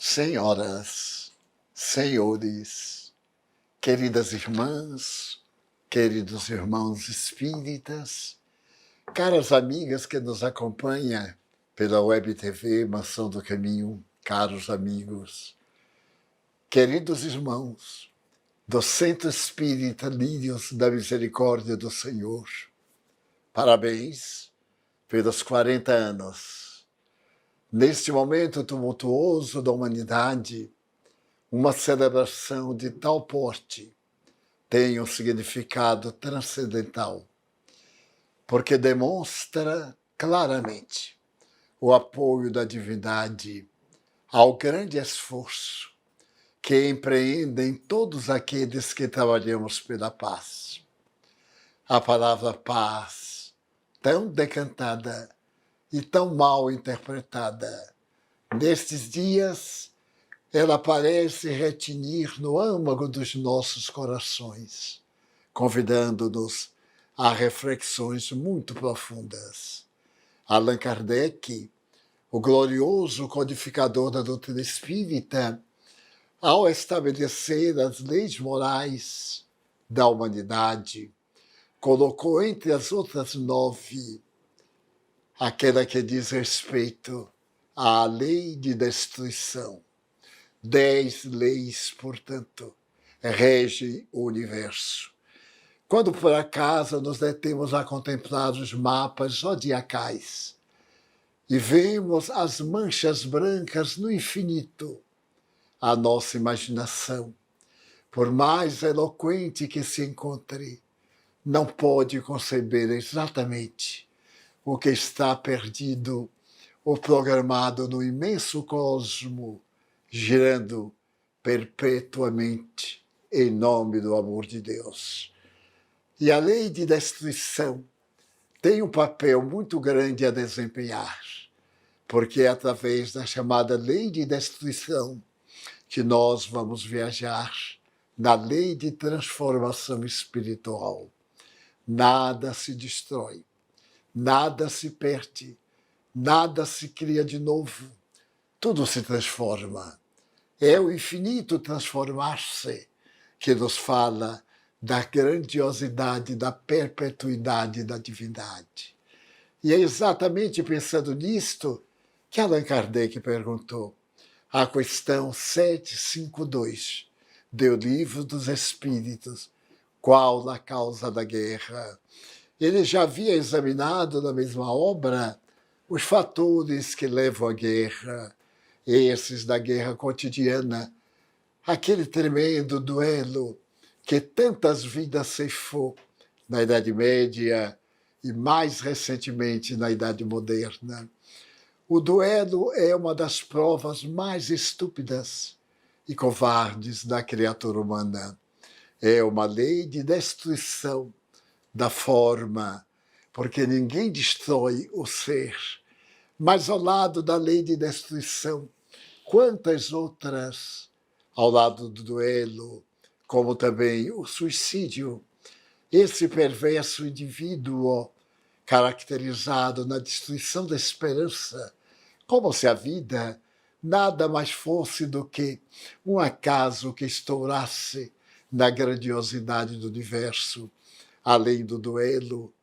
Senhoras, senhores, queridas irmãs, queridos irmãos espíritas, caras amigas que nos acompanham pela Web TV Mansão do Caminho, caros amigos, queridos irmãos do Centro Espírita Lírios da Misericórdia do Senhor, parabéns pelos 40 anos. Neste momento tumultuoso da humanidade, uma celebração de tal porte tem um significado transcendental, porque demonstra claramente o apoio da divindade ao grande esforço que empreendem todos aqueles que trabalhamos pela paz. A palavra paz, tão decantada e tão mal interpretada, nestes dias ela parece retinir no âmago dos nossos corações, convidando-nos a reflexões muito profundas. Allan Kardec, o glorioso codificador da doutrina espírita, ao estabelecer as leis morais da humanidade, colocou entre as outras 9 aquela que diz respeito à lei de destruição. 10 leis, portanto, regem o universo. Quando por acaso nos detemos a contemplar os mapas zodiacais e vemos as manchas brancas no infinito, a nossa imaginação, por mais eloquente que se encontre, não pode conceber exatamente o que está perdido ou programado no imenso cosmo, girando perpetuamente em nome do amor de Deus. E a lei de destruição tem um papel muito grande a desempenhar, porque é através da chamada lei de destruição que nós vamos viajar na lei de transformação espiritual. Nada se destrói, nada se perde, nada se cria de novo, tudo se transforma. É o infinito transformar-se que nos fala da grandiosidade, da perpetuidade da divindade. E é exatamente pensando nisto que Allan Kardec perguntou a questão 752 do Livro dos Espíritos: qual a causa da guerra? Ele já havia examinado na mesma obra os fatores que levam à guerra, esses da guerra cotidiana, aquele tremendo duelo que tantas vidas ceifou na Idade Média e mais recentemente na Idade Moderna. O duelo é uma das provas mais estúpidas e covardes da criatura humana. É uma lei de destruição da forma, porque ninguém destrói o ser. Mas ao lado da lei de destruição, quantas outras, ao lado do duelo, como também o suicídio, esse perverso indivíduo caracterizado na destruição da esperança, como se a vida nada mais fosse do que um acaso que estourasse na grandiosidade do universo. Além do duelo,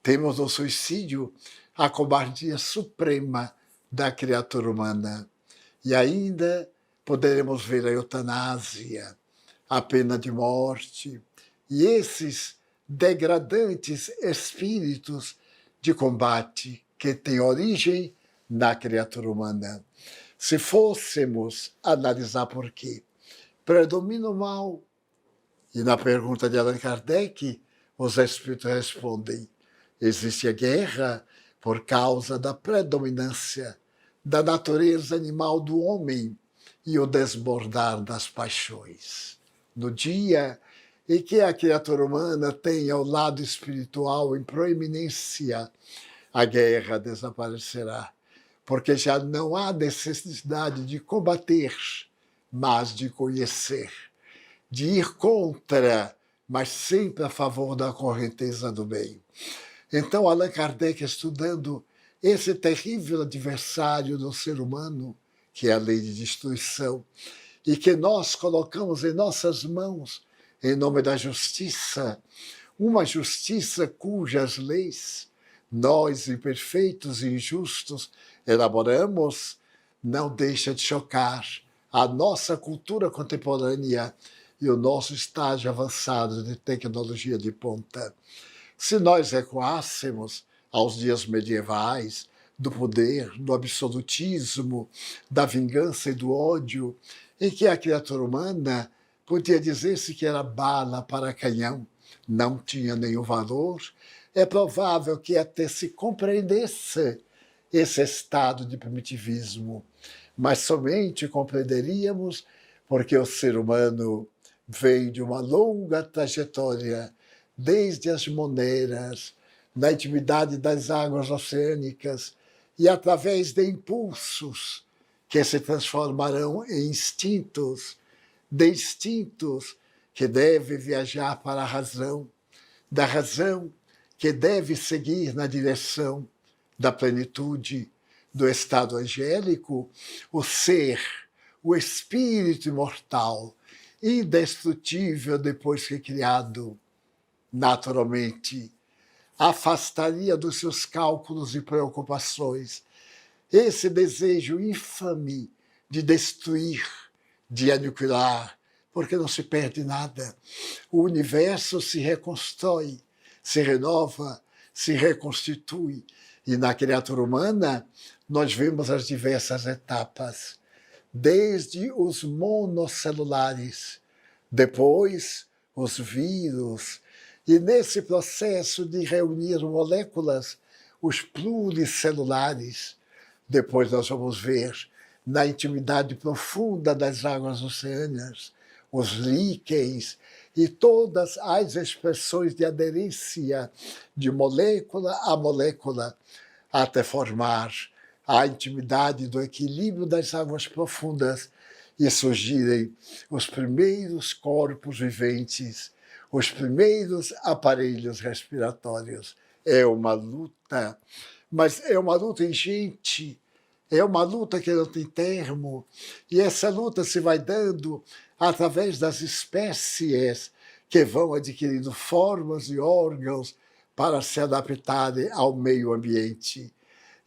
temos no suicídio a cobardia suprema da criatura humana. E ainda poderemos ver a eutanásia, a pena de morte e esses degradantes espíritos de combate que têm origem na criatura humana. Se fôssemos analisar por quê, predomina o mal. E na pergunta de Allan Kardec, os espíritos respondem: existe a guerra por causa da predominância da natureza animal do homem e o desbordar das paixões. No dia em que a criatura humana tem o lado espiritual em proeminência, a guerra desaparecerá, porque já não há necessidade de combater, mas de conhecer, de ir contra, mas sempre a favor da correnteza do bem. Então, Allan Kardec, estudando esse terrível adversário do ser humano, que é a lei de destruição, e que nós colocamos em nossas mãos, em nome da justiça, uma justiça cujas leis nós, imperfeitos e injustos, elaboramos, não deixa de chocar a nossa cultura contemporânea e o nosso estágio avançado de tecnologia de ponta. Se nós recuássemos aos dias medievais, do poder, do absolutismo, da vingança e do ódio, em que a criatura humana podia dizer-se que era bala para canhão, não tinha nenhum valor, é provável que até se compreendesse esse estado de primitivismo, mas somente compreenderíamos porque o ser humano vem de uma longa trajetória, desde as moneras, na intimidade das águas oceânicas, e através de impulsos que se transformarão em instintos, de instintos que devem viajar para a razão, da razão que deve seguir na direção da plenitude, do estado angélico, o ser, o espírito imortal, indestrutível depois que criado, naturalmente, afastaria dos seus cálculos e preocupações esse desejo infame de destruir, de aniquilar, porque não se perde nada. O universo se reconstrói, se renova, se reconstitui. E na criatura humana, nós vemos as diversas etapas, desde os monocelulares, depois os vírus, e nesse processo de reunir moléculas, os pluricelulares. Depois nós vamos ver, na intimidade profunda das águas oceânicas, os líquens e todas as expressões de aderência de molécula a molécula, até formar a intimidade do equilíbrio das águas profundas e surgirem os primeiros corpos viventes, os primeiros aparelhos respiratórios. É uma luta, mas é uma luta ingente, é uma luta que não tem termo, e essa luta se vai dando através das espécies que vão adquirindo formas e órgãos para se adaptarem ao meio ambiente.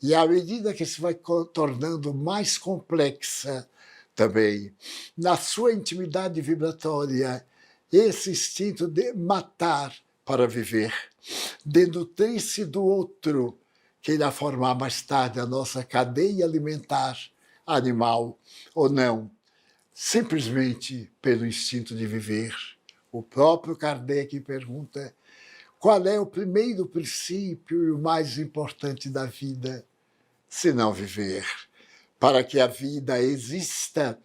E à medida que se vai tornando mais complexa também, na sua intimidade vibratória, esse instinto de matar para viver, de nutrir-se do outro, que irá formar mais tarde a nossa cadeia alimentar animal, ou não, simplesmente pelo instinto de viver. O próprio Kardec pergunta: qual é o primeiro princípio e o mais importante da vida? Se não viver. Para que a vida exista,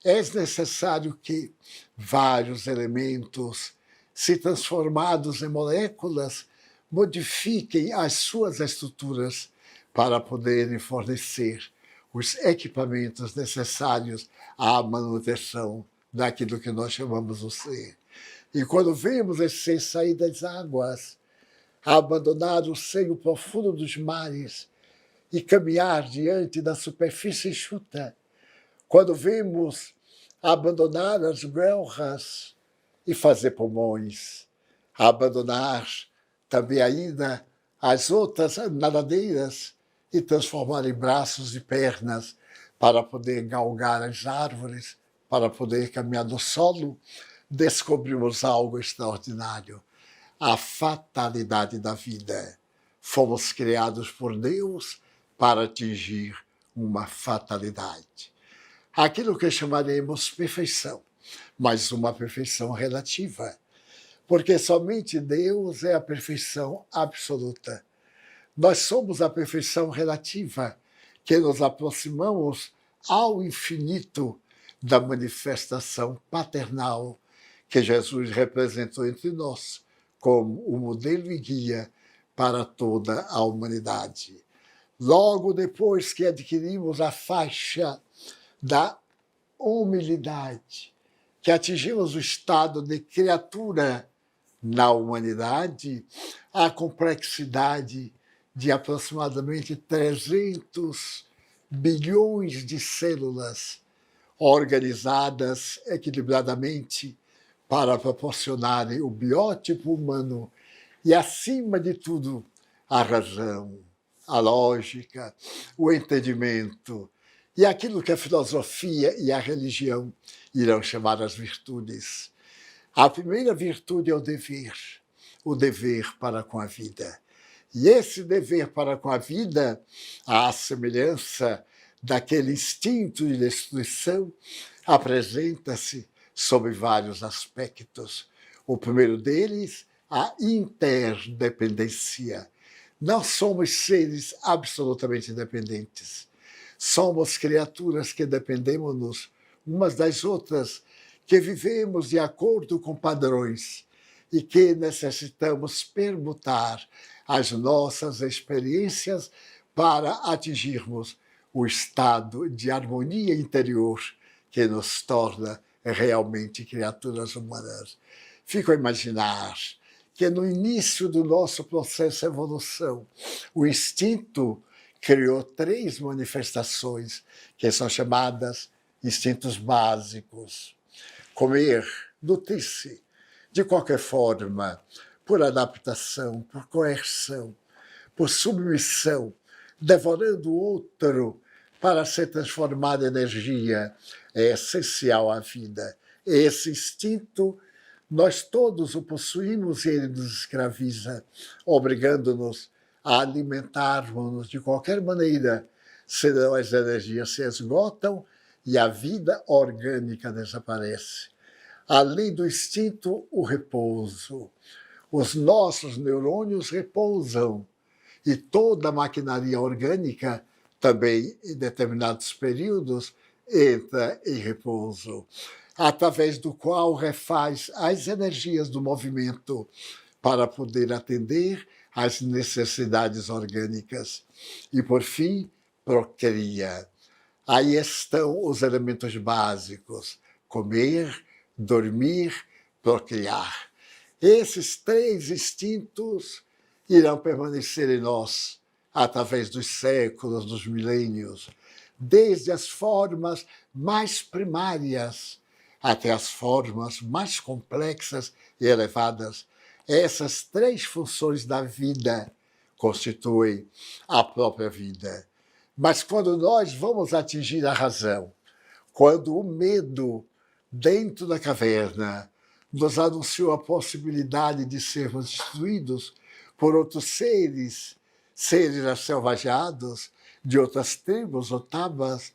é necessário que vários elementos, se transformados em moléculas, modifiquem as suas estruturas para poderem fornecer os equipamentos necessários à manutenção daquilo que nós chamamos o ser. E quando vemos esse ser sair das águas, abandonar o seio profundo dos mares e caminhar diante da superfície enxuta, quando vemos abandonar as guelras e fazer pulmões, abandonar também ainda as outras nadadeiras e transformar em braços e pernas para poder galgar as árvores, para poder caminhar no solo, descobrimos algo extraordinário: a fatalidade da vida. Fomos criados por Deus para atingir uma fatalidade. Aquilo que chamaremos perfeição, mas uma perfeição relativa, porque somente Deus é a perfeição absoluta. Nós somos a perfeição relativa, que nos aproximamos ao infinito da manifestação paternal que Jesus representou entre nós como o modelo e guia para toda a humanidade. Logo depois que adquirimos a faixa da humildade, que atingimos o estado de criatura na humanidade, a complexidade de aproximadamente 300 bilhões de células organizadas equilibradamente para proporcionarem o biótipo humano e, acima de tudo, a razão, a lógica, o entendimento e aquilo que a filosofia e a religião irão chamar as virtudes. A primeira virtude é o dever para com a vida. E esse dever para com a vida, à semelhança daquele instinto de destruição, apresenta-se sob vários aspectos. O primeiro deles, a interdependência. Não somos seres absolutamente independentes. Somos criaturas que dependemos umas das outras, que vivemos de acordo com padrões e que necessitamos permutar as nossas experiências para atingirmos o estado de harmonia interior que nos torna realmente criaturas humanas. Fico a imaginar que no início do nosso processo de evolução, o instinto criou 3 manifestações que são chamadas instintos básicos. Comer, nutrir-se, de qualquer forma, por adaptação, por coerção, por submissão, devorando o outro para ser transformado em energia, é essencial à vida. Esse instinto, nós todos o possuímos e ele nos escraviza, obrigando-nos a alimentarmos-nos de qualquer maneira, senão as energias se esgotam e a vida orgânica desaparece. Além do instinto, o repouso. Os nossos neurônios repousam e toda a maquinaria orgânica, também em determinados períodos, entra em repouso, através do qual refaz as energias do movimento para poder atender às necessidades orgânicas. E, por fim, procria. Aí estão os elementos básicos: comer, dormir, procriar. Esses 3 instintos irão permanecer em nós através dos séculos, dos milênios, desde as formas mais primárias até as formas mais complexas e elevadas. Essas 3 funções da vida constituem a própria vida. Mas quando nós vamos atingir a razão, quando o medo dentro da caverna nos anunciou a possibilidade de sermos destruídos por outros seres asselvajados, de outras tribos ou tabas,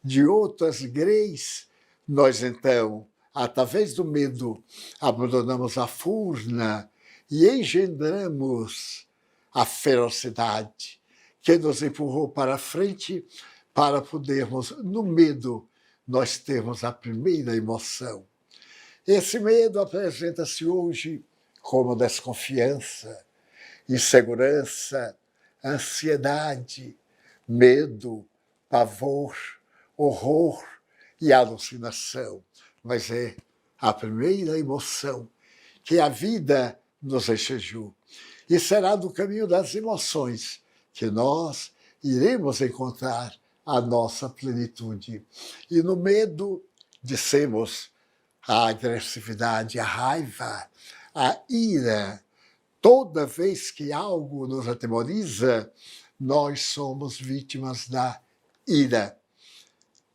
de outras greys, nós então, através do medo, abandonamos a furna e engendramos a ferocidade que nos empurrou para a frente para podermos, no medo, nós termos a primeira emoção. Esse medo apresenta-se hoje como desconfiança, insegurança, ansiedade, medo, pavor, horror e alucinação. Mas é a primeira emoção que a vida nos enxergou. E será no caminho das emoções que nós iremos encontrar a nossa plenitude. E no medo, dissemos, a agressividade, a raiva, a ira. Toda vez que algo nos atemoriza, nós somos vítimas da ira.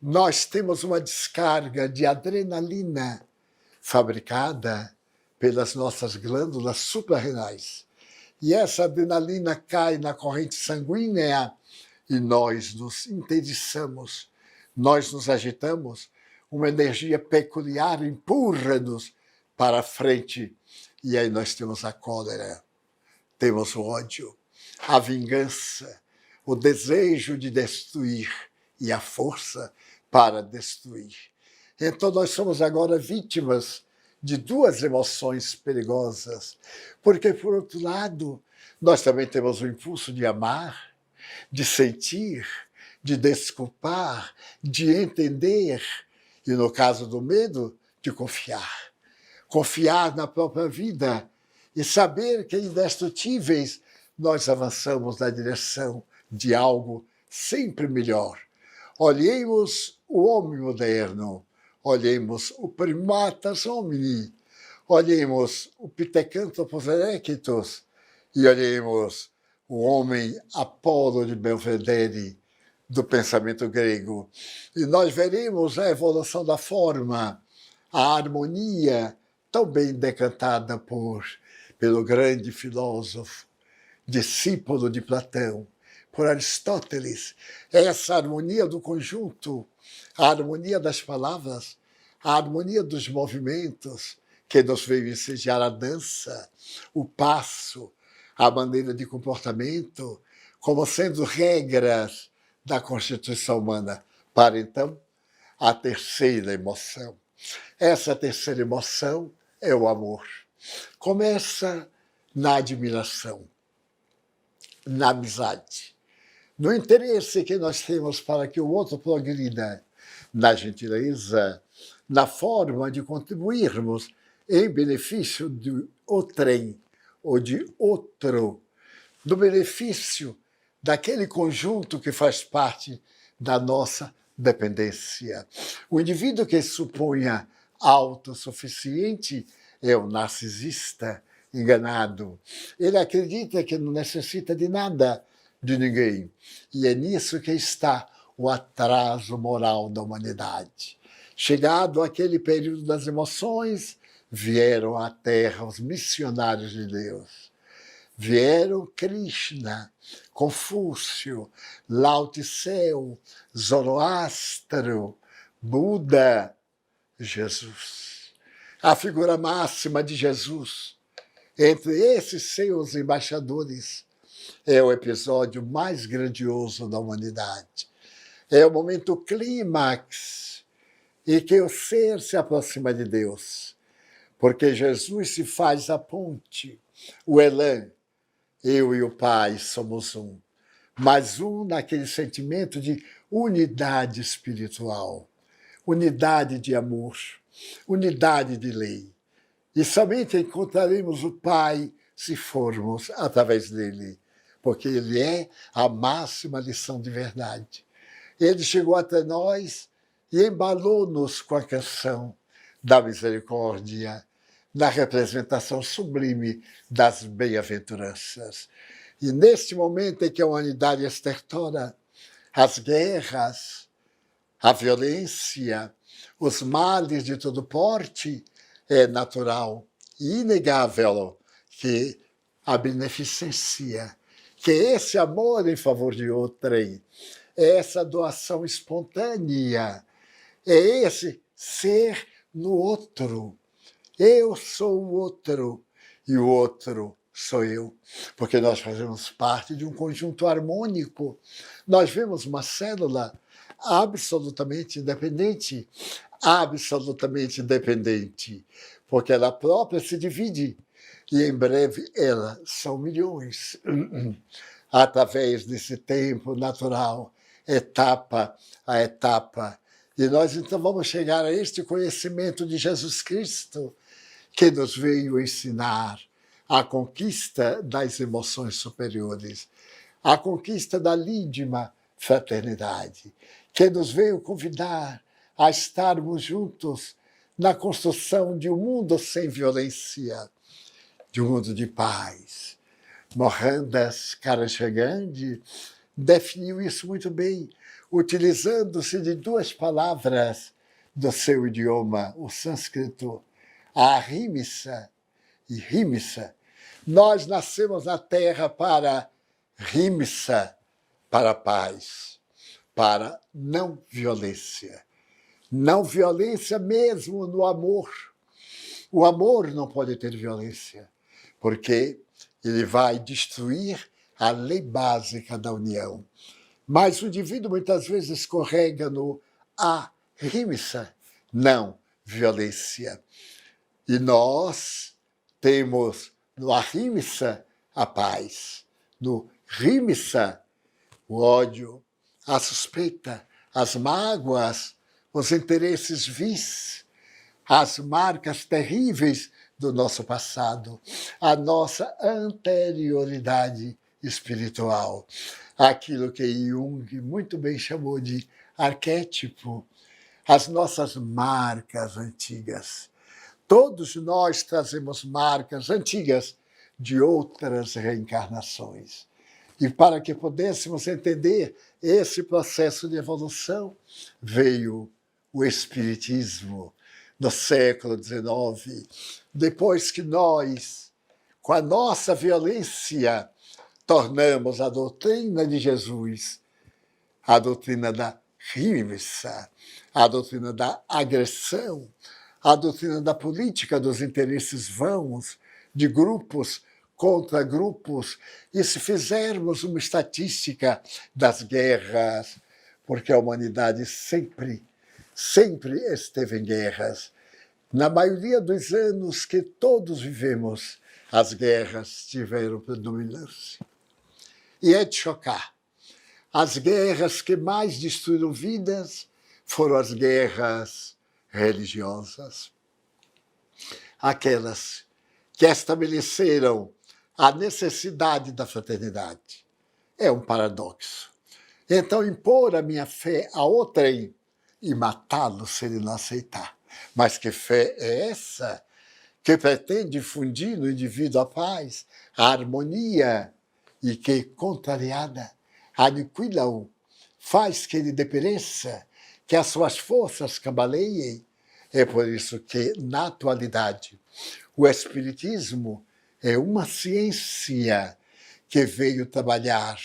Nós temos uma descarga de adrenalina fabricada pelas nossas glândulas suprarrenais. E essa adrenalina cai na corrente sanguínea e nós nos inteiriçamos, nós nos agitamos, uma energia peculiar empurra-nos para a frente. E aí nós temos a cólera, temos o ódio, a vingança, o desejo de destruir e a força para destruir. Então nós somos agora vítimas de 2 emoções perigosas, porque, por outro lado, nós também temos o impulso de amar, de sentir, de desculpar, de entender, e no caso do medo, de confiar. Confiar na própria vida e saber que, indestrutíveis, nós avançamos na direção de algo sempre melhor, Olhemos o homem moderno, olhemos o primatas homini, olhemos o Pithecanthropus erectus e olhemos o homem Apolo de Belvedere do pensamento grego. E nós veremos a evolução da forma, a harmonia tão bem decantada pelo grande filósofo, discípulo de Platão, por Aristóteles. Essa harmonia do conjunto, a harmonia das palavras, a harmonia dos movimentos, que nos veio ensinar a dança, o passo, a maneira de comportamento, como sendo regras da constituição humana, para então a terceira emoção. Essa terceira emoção é o amor. Começa na admiração, na amizade, no interesse que nós temos para que o outro progrida, na gentileza, na forma de contribuirmos em benefício de outrem ou de outro, do benefício daquele conjunto que faz parte da nossa dependência. O indivíduo que se suponha autossuficiente é o narcisista enganado. Ele acredita que não necessita de nada de ninguém. E é nisso que está o atraso moral da humanidade. Chegado aquele período das emoções, vieram à Terra os missionários de Deus. Vieram Krishna, Confúcio, Lao Tse, Zoroastro, Buda, Jesus. A figura máxima de Jesus, entre esses seus embaixadores, é o episódio mais grandioso da humanidade. É o momento clímax em que o ser se aproxima de Deus, porque Jesus se faz a ponte, o elan. Eu e o Pai somos um, mas um naquele sentimento de unidade espiritual, unidade de amor, unidade de lei. E somente encontraremos o Pai se formos através dele, porque ele é a máxima lição de verdade. Ele chegou até nós e embalou-nos com a canção da misericórdia, na representação sublime das bem-aventuranças. E neste momento em que a humanidade estertora, as guerras, a violência, os males de todo porte, é natural e inegável que a beneficência, que esse amor em favor de outrem, essa doação espontânea, é esse ser no outro. Eu sou o outro e o outro sou eu, porque nós fazemos parte de um conjunto harmônico. Nós vemos uma célula absolutamente independente, porque ela própria se divide e em breve ela são milhões. Através desse tempo natural, etapa a etapa. E nós então vamos chegar a este conhecimento de Jesus Cristo, que nos veio ensinar a conquista das emoções superiores, a conquista da lídima fraternidade, que nos veio convidar a estarmos juntos na construção de um mundo sem violência, de um mundo de paz. Mohandas Karachagandhi definiu isso muito bem, utilizando-se de duas palavras do seu idioma, o sânscrito, a rimsa e rimsa. Nós nascemos na Terra para rimsa, para a paz, para não violência. Não violência mesmo no amor. O amor não pode ter violência, porque ele vai destruir a lei básica da união. Mas o indivíduo muitas vezes escorrega no ahimsa, não violência. E nós temos no ahimsa a paz, no rimsa o ódio, a suspeita, as mágoas, os interesses vis, as marcas terríveis do nosso passado, a nossa anterioridade espiritual, aquilo que Jung muito bem chamou de arquétipo, as nossas marcas antigas. Todos nós trazemos marcas antigas de outras reencarnações. E para que pudéssemos entender esse processo de evolução, veio o Espiritismo no século XIX, depois que nós, com a nossa violência, tornamos a doutrina de Jesus a doutrina da rimsa, a doutrina da agressão, a doutrina da política dos interesses vãos, de grupos contra grupos, e se fizermos uma estatística das guerras, porque a humanidade sempre esteve em guerras. Na maioria dos anos que todos vivemos, as guerras tiveram predominância. E é de chocar. As guerras que mais destruíram vidas foram as guerras religiosas. Aquelas que estabeleceram a necessidade da fraternidade. É um paradoxo. Então, impor a minha fé a outrem e matá-lo se ele não aceitar. Mas que fé é essa que pretende fundir no indivíduo a paz, a harmonia e que, contrariada, aniquila-o, faz que ele depereça, que as suas forças cambaleiem? É por isso que, na atualidade, o Espiritismo é uma ciência que veio trabalhar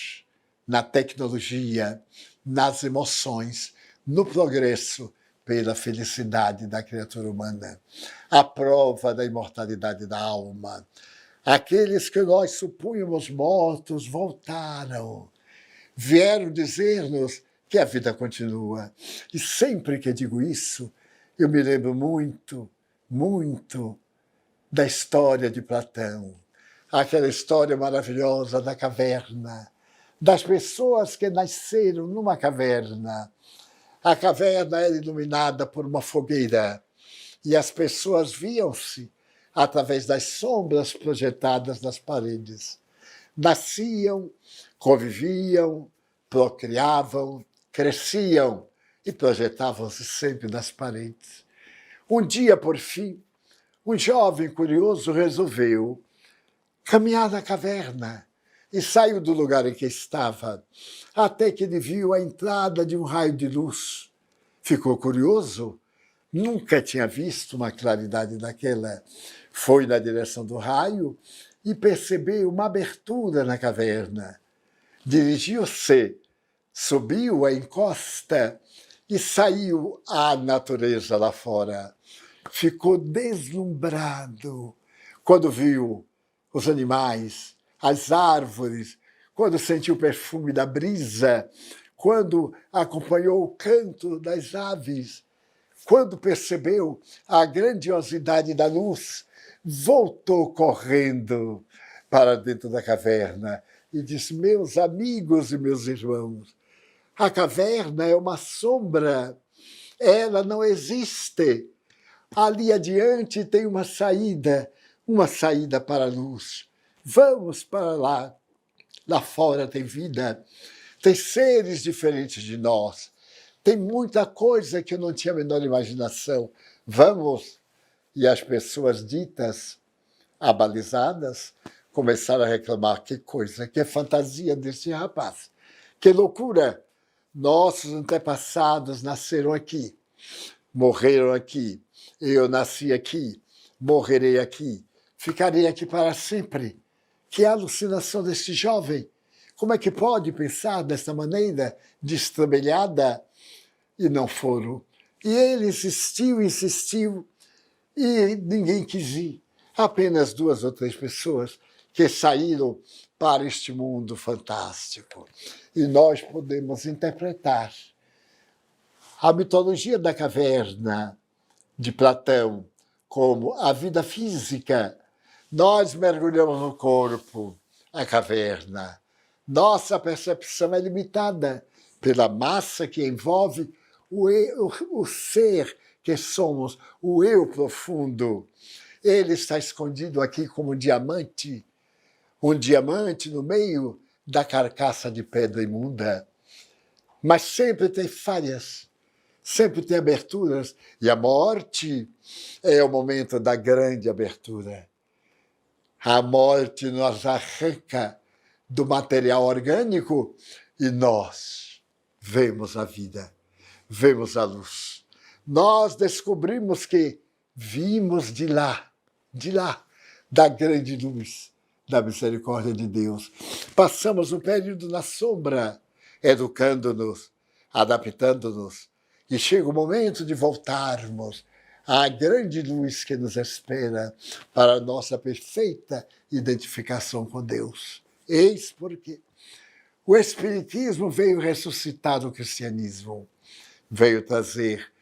na tecnologia, nas emoções, no progresso pela felicidade da criatura humana, a prova da imortalidade da alma. Aqueles que nós supunhamos mortos voltaram, vieram dizer-nos que a vida continua. E sempre que digo isso, eu me lembro muito da história de Platão, aquela história maravilhosa da caverna, das pessoas que nasceram numa caverna. A caverna era iluminada por uma fogueira e as pessoas viam-se através das sombras projetadas nas paredes. Nasciam, conviviam, procriavam, cresciam e projetavam-se sempre nas paredes. Um dia, por fim, um jovem curioso resolveu caminhar na caverna e saiu do lugar em que estava, até que ele viu a entrada de um raio de luz. Ficou curioso, nunca tinha visto uma claridade daquela. Foi na direção do raio e percebeu uma abertura na caverna. Dirigiu-se, subiu a encosta e saiu à natureza lá fora. Ficou deslumbrado quando viu os animais, as árvores, quando sentiu o perfume da brisa, quando acompanhou o canto das aves, quando percebeu a grandiosidade da luz, voltou correndo para dentro da caverna e disse: meus amigos e meus irmãos, a caverna é uma sombra, ela não existe. Ali adiante tem uma saída para a luz. Vamos para lá. Lá fora tem vida, tem seres diferentes de nós, tem muita coisa que eu não tinha a menor imaginação. Vamos. E as pessoas ditas, abalizadas, começaram a reclamar: que coisa, que fantasia desse rapaz, que loucura. Nossos antepassados nasceram aqui, morreram aqui, eu nasci aqui, morrerei aqui, ficarei aqui para sempre. Que alucinação desse jovem! Como é que pode pensar dessa maneira destrambelhada? E não foram. E ele insistiu, e ninguém quis ir. Apenas 2 ou 3 pessoas que saíram para este mundo fantástico. E nós podemos interpretar a mitologia da caverna de Platão como a vida física. Nós mergulhamos no corpo, a caverna. Nossa percepção é limitada pela massa que envolve o ser que somos, o eu profundo. Ele está escondido aqui como um diamante no meio da carcaça de pedra imunda. mas sempre tem falhas, sempre tem aberturas, e a morte é o momento da grande abertura. A morte nos arranca do material orgânico e nós vemos a vida, vemos a luz. Nós descobrimos que vimos de lá, da grande luz, da misericórdia de Deus. Passamos um período na sombra, educando-nos, adaptando-nos, e chega o momento de voltarmos à grande luz que nos espera para a nossa perfeita identificação com Deus. Eis porque o Espiritismo veio ressuscitar o cristianismo, veio trazer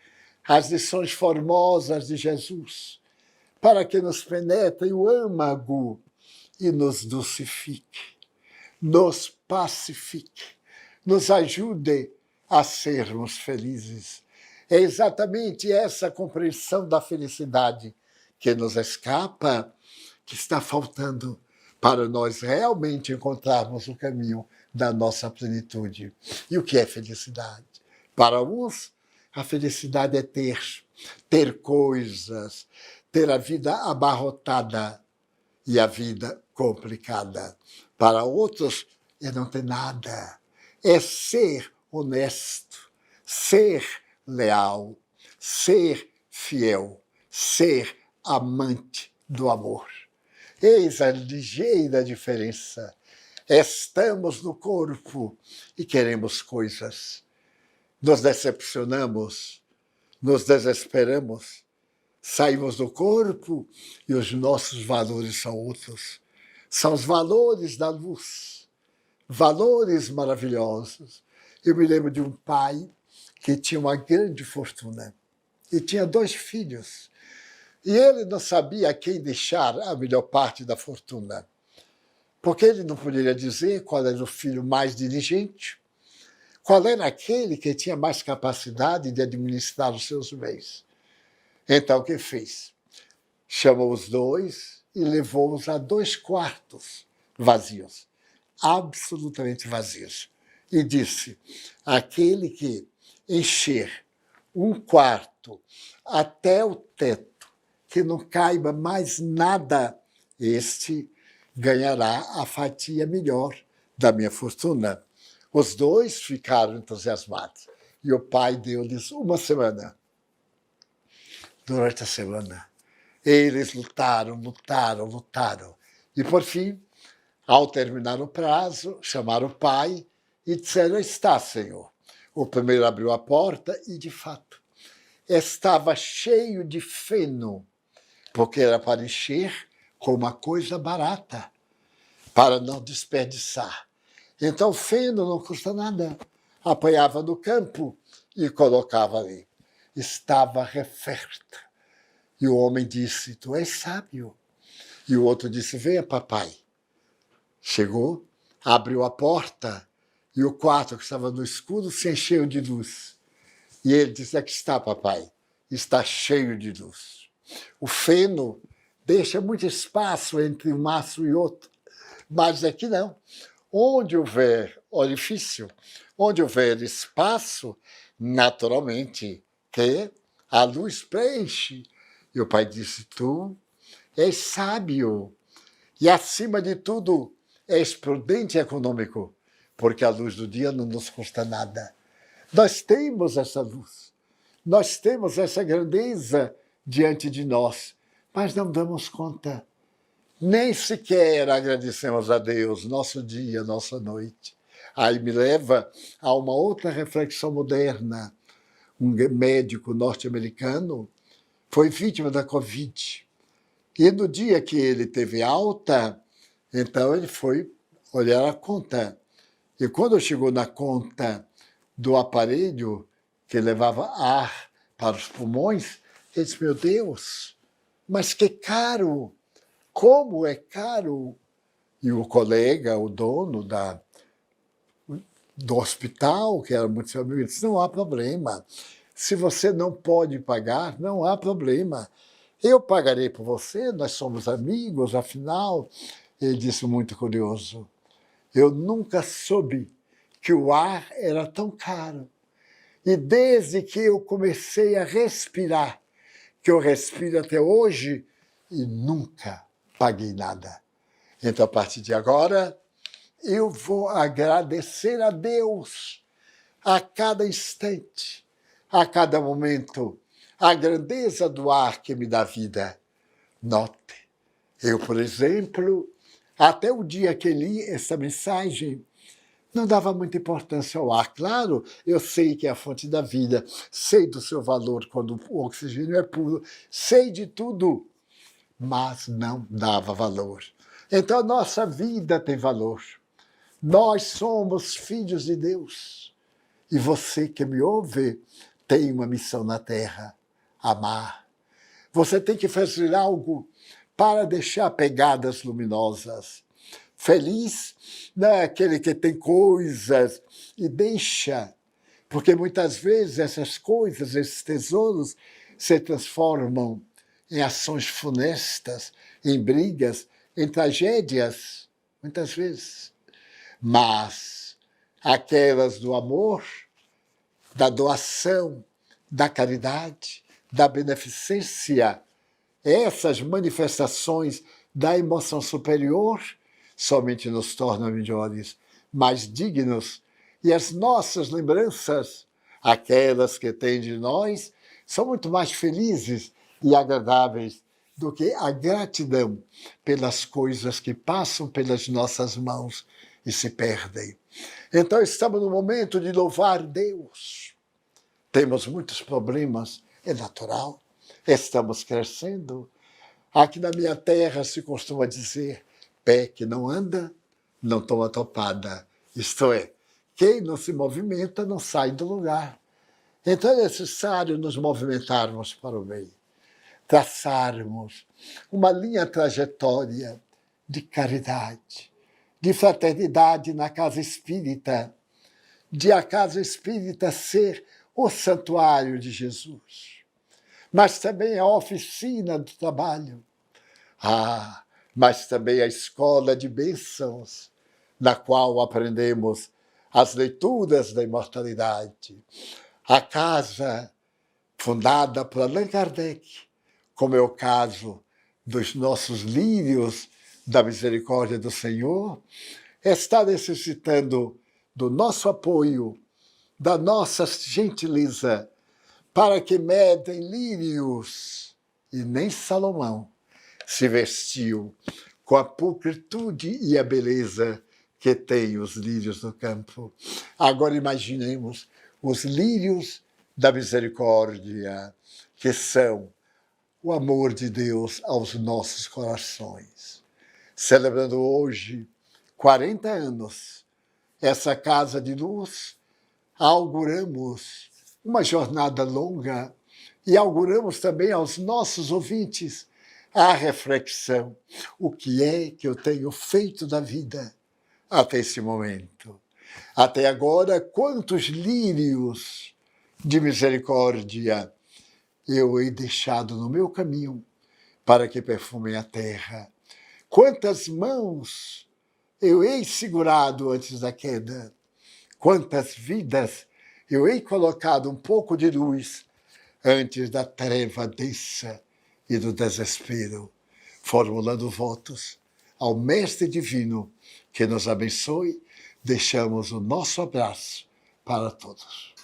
as lições formosas de Jesus, para que nos penetre o âmago e nos dulcifique, nos pacifique, nos ajude a sermos felizes. É exatamente essa compreensão da felicidade que nos escapa, que está faltando para nós realmente encontrarmos o caminho da nossa plenitude. E o que é felicidade? Para uns, a felicidade é ter coisas, ter a vida abarrotada e a vida complicada. Para outros, é não ter nada. É ser honesto, ser leal, ser fiel, ser amante do amor. Eis a ligeira diferença. Estamos no corpo e queremos coisas. Nos decepcionamos, nos desesperamos, saímos do corpo e os nossos valores são outros. São os valores da luz, valores maravilhosos. Eu me lembro de um pai que tinha uma grande fortuna e tinha 2 filhos. E ele não sabia a quem deixar a melhor parte da fortuna, porque ele não poderia dizer qual era o filho mais diligente, qual era aquele que tinha mais capacidade de administrar os seus bens. Então, o que fez? Chamou os 2 e levou-os a 2 quartos vazios, absolutamente vazios. E disse, aquele que encher um quarto até o teto, que não caiba mais nada, este ganhará a fatia melhor da minha fortuna. Os 2 ficaram entusiasmados. E o pai deu-lhes uma semana. Durante a semana, eles lutaram. E, por fim, ao terminar o prazo, chamaram o pai e disseram, está, senhor. O primeiro abriu a porta e, de fato, estava cheio de feno, porque era para encher com uma coisa barata, para não desperdiçar. Então, feno não custa nada. Apanhava no campo e colocava ali. Estava referta. E o homem disse, tu és sábio. E o outro disse, venha, papai. Chegou, abriu a porta e o quarto que estava no escuro se encheu de luz. E ele disse, aqui está, papai, está cheio de luz. O feno deixa muito espaço entre um maço e outro, mas aqui não. Onde houver orifício, onde houver espaço, naturalmente que a luz preenche. E o pai disse, tu és sábio e, acima de tudo, és prudente e econômico, porque a luz do dia não nos custa nada. Nós temos essa luz, nós temos essa grandeza diante de nós, mas não damos conta. Nem sequer agradecemos a Deus nosso dia, nossa noite. Aí me leva a uma outra reflexão moderna. Um médico norte-americano foi vítima da Covid. E no dia que ele teve alta, então ele foi olhar a conta. E quando chegou na conta do aparelho que levava ar para os pulmões, ele disse, meu Deus, mas que caro! Como é caro! E o colega, o dono do hospital, que era muito seu amigo, disse, não há problema. Se você não pode pagar, não há problema. Eu pagarei por você, nós somos amigos, afinal. Ele disse, muito curioso, eu nunca soube que o ar era tão caro. E desde que eu comecei a respirar, que eu respiro até hoje, e nunca paguei nada. Então, a partir de agora, eu vou agradecer a Deus a cada instante, a cada momento, a grandeza do ar que me dá vida. Note, eu, por exemplo, até o dia que li essa mensagem, não dava muita importância ao ar. Claro, eu sei que é a fonte da vida, sei do seu valor quando o oxigênio é puro, sei de tudo, mas não dava valor. Então, a nossa vida tem valor. Nós somos filhos de Deus. E você que me ouve tem uma missão na Terra: amar. Você tem que fazer algo para deixar pegadas luminosas. Feliz não é aquele que tem coisas e deixa, porque muitas vezes essas coisas, esses tesouros, se transformam em ações funestas, em brigas, em tragédias, muitas vezes. Mas aquelas do amor, da doação, da caridade, da beneficência, essas manifestações da emoção superior somente nos tornam melhores, mais dignos. E as nossas lembranças, aquelas que têm de nós, são muito mais felizes e agradáveis do que a gratidão pelas coisas que passam pelas nossas mãos e se perdem. Então, estamos no momento de louvar Deus. Temos muitos problemas, é natural, estamos crescendo. Aqui na minha terra se costuma dizer: pé que não anda, não toma topada. Isto é, quem não se movimenta não sai do lugar. Então é necessário nos movimentarmos para o bem, traçarmos uma linha trajetória de caridade, de fraternidade na casa espírita, de a casa espírita ser o santuário de Jesus, mas também a oficina do trabalho. Mas também a escola de bênçãos, na qual aprendemos as leituras da imortalidade. A casa fundada por Allan Kardec, como é o caso dos nossos lírios da misericórdia do Senhor, está necessitando do nosso apoio, da nossa gentileza, para que medem lírios, e nem Salomão se vestiu com a pulcritude e a beleza que tem os lírios do campo. Agora imaginemos os lírios da misericórdia, que são o amor de Deus aos nossos corações. Celebrando hoje 40 anos, essa casa de luz, auguramos uma jornada longa e auguramos também aos nossos ouvintes a reflexão: o que é que eu tenho feito da vida até esse momento? Até agora, quantos lírios de misericórdia eu hei deixado no meu caminho para que perfumem a terra? Quantas mãos eu hei segurado antes da queda? Quantas vidas eu hei colocado um pouco de luz antes da treva densa e do desespero, formulando votos ao Mestre Divino que nos abençoe. Deixamos o nosso abraço para todos.